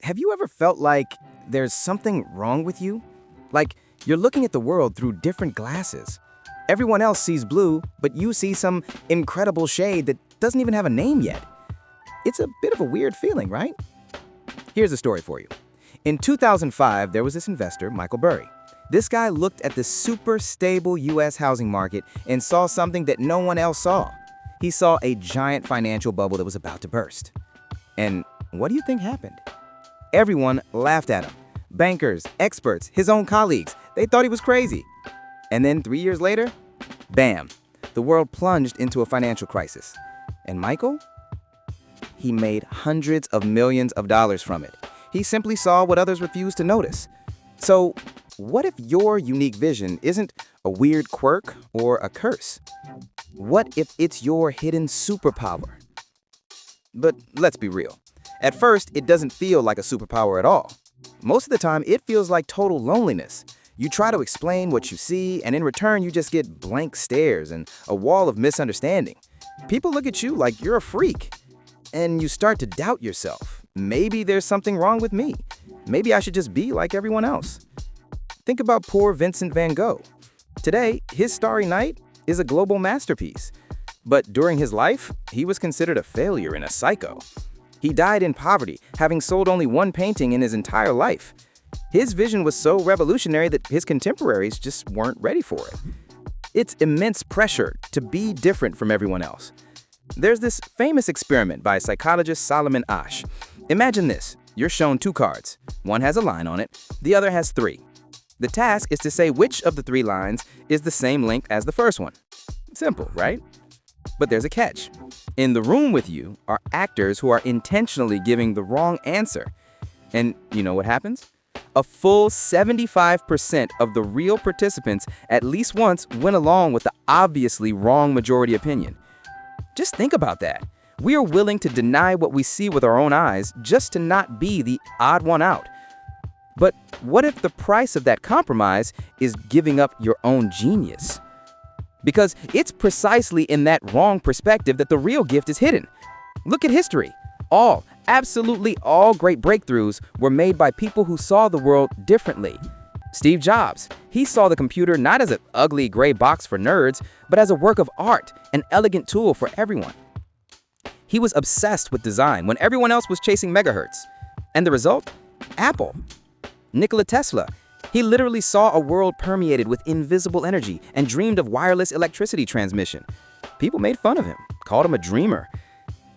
Have you ever felt like there's something wrong with you? Like you're looking at the world through different glasses. Everyone else sees blue, but you see some incredible shade that doesn't even have a name yet. It's a bit of a weird feeling, right? Here's a story for you. In 2005, there was this investor, Michael Burry. This guy looked at the super stable US housing market and saw something that no one else saw. He saw a giant financial bubble that was about to burst. And what do you think happened? Everyone laughed at him. Bankers, experts, his own colleagues, they thought he was crazy. And then 3 years later, bam, the world plunged into a financial crisis. And Michael? He made hundreds of millions of dollars from it. He simply saw what others refused to notice. So, what if your unique vision isn't a weird quirk or a curse? What if it's your hidden superpower? But let's be real. At first, it doesn't feel like a superpower at all. Most of the time, it feels like total loneliness. You try to explain what you see, and in return, you just get blank stares and a wall of misunderstanding. People look at you like you're a freak, and you start to doubt yourself. Maybe there's something wrong with me. Maybe I should just be like everyone else. Think about poor Vincent van Gogh. Today, his Starry Night is a global masterpiece. But during his life, he was considered a failure and a psycho. He died in poverty, having sold only one painting in his entire life. His vision was so revolutionary that his contemporaries just weren't ready for it. It's immense pressure to be different from everyone else. There's this famous experiment by psychologist Solomon Asch. Imagine this. You're shown two cards. One has a line on it, the other has three. The task is to say which of the three lines is the same length as the first one. Simple, right? But there's a catch. In the room with you are actors who are intentionally giving the wrong answer. And you know what happens? A full 75% of the real participants at least once went along with the obviously wrong majority opinion. Just think about that. We are willing to deny what we see with our own eyes just to not be the odd one out. But what if the price of that compromise is giving up your own genius? Because it's precisely in that wrong perspective that the real gift is hidden. Look at history. Absolutely all great breakthroughs were made by people who saw the world differently. Steve Jobs, he saw the computer not as an ugly gray box for nerds, but as a work of art, an elegant tool for everyone. He was obsessed with design when everyone else was chasing megahertz. And the result? Apple. Nikola Tesla, he literally saw a world permeated with invisible energy and dreamed of wireless electricity transmission. People made fun of him, called him a dreamer.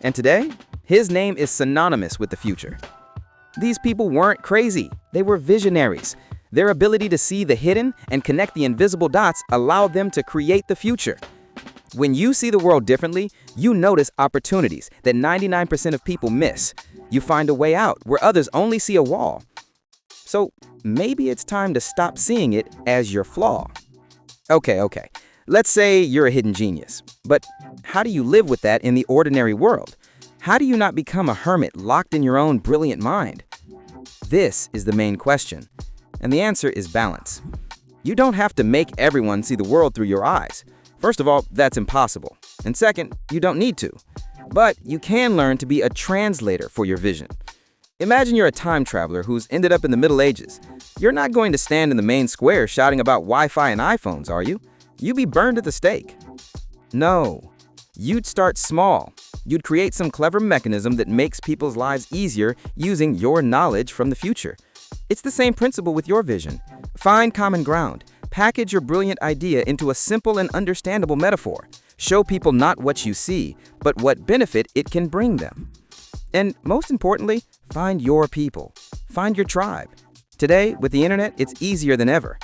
And today, his name is synonymous with the future. These people weren't crazy, they were visionaries. Their ability to see the hidden and connect the invisible dots allowed them to create the future. When you see the world differently, you notice opportunities that 99% of people miss. You find a way out where others only see a wall. So maybe it's time to stop seeing it as your flaw. Okay. Let's say you're a hidden genius. But how do you live with that in the ordinary world? How do you not become a hermit locked in your own brilliant mind? This is the main question. And the answer is balance. You don't have to make everyone see the world through your eyes. First of all, that's impossible. And second, you don't need to. But you can learn to be a translator for your vision. Imagine you're a time traveler who's ended up in the Middle Ages. You're not going to stand in the main square shouting about Wi-Fi and iPhones, are you? You'd be burned at the stake. No. You'd start small. You'd create some clever mechanism that makes people's lives easier using your knowledge from the future. It's the same principle with your vision. Find common ground. Package your brilliant idea into a simple and understandable metaphor. Show people not what you see, but what benefit it can bring them. And most importantly, find your people. Find your tribe. Today, with the internet, it's easier than ever.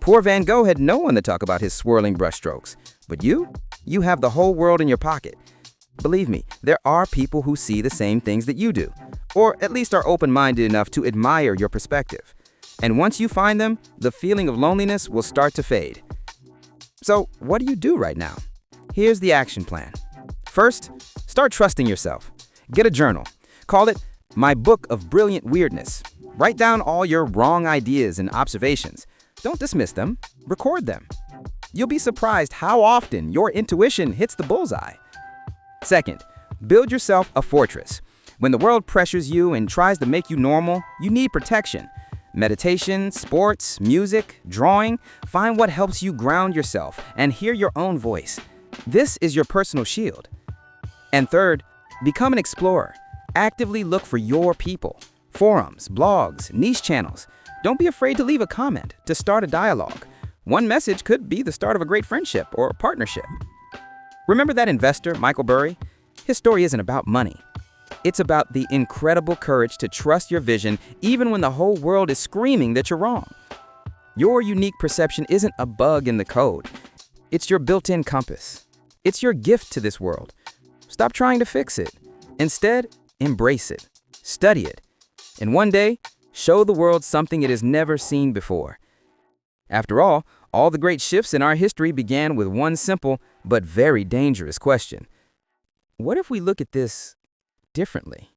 Poor Van Gogh had no one to talk about his swirling brushstrokes. But you have the whole world in your pocket. Believe me, there are people who see the same things that you do, or at least are open-minded enough to admire your perspective. And once you find them, the feeling of loneliness will start to fade. So, what do you do right now? Here's the action plan. First, start trusting yourself. Get a journal. Call it My Book of Brilliant Weirdness. Write down all your wrong ideas and observations. Don't dismiss them. Record them. You'll be surprised how often your intuition hits the bullseye. Second, build yourself a fortress. When the world pressures you and tries to make you normal, you need protection. Meditation, sports, music, drawing, find what helps you ground yourself and hear your own voice. This is your personal shield. And third, become an explorer. Actively look for your people. Forums, blogs, niche channels. Don't be afraid to leave a comment, to start a dialogue. One message could be the start of a great friendship or partnership. Remember that investor, Michael Burry? His story isn't about money. It's about the incredible courage to trust your vision even when the whole world is screaming that you're wrong. Your unique perception isn't a bug in the code. It's your built-in compass. It's your gift to this world. Stop trying to fix it. Instead, embrace it. Study it. And one day, show the world something it has never seen before. After all the great shifts in our history began with one simple but very dangerous question. What if we look at this differently?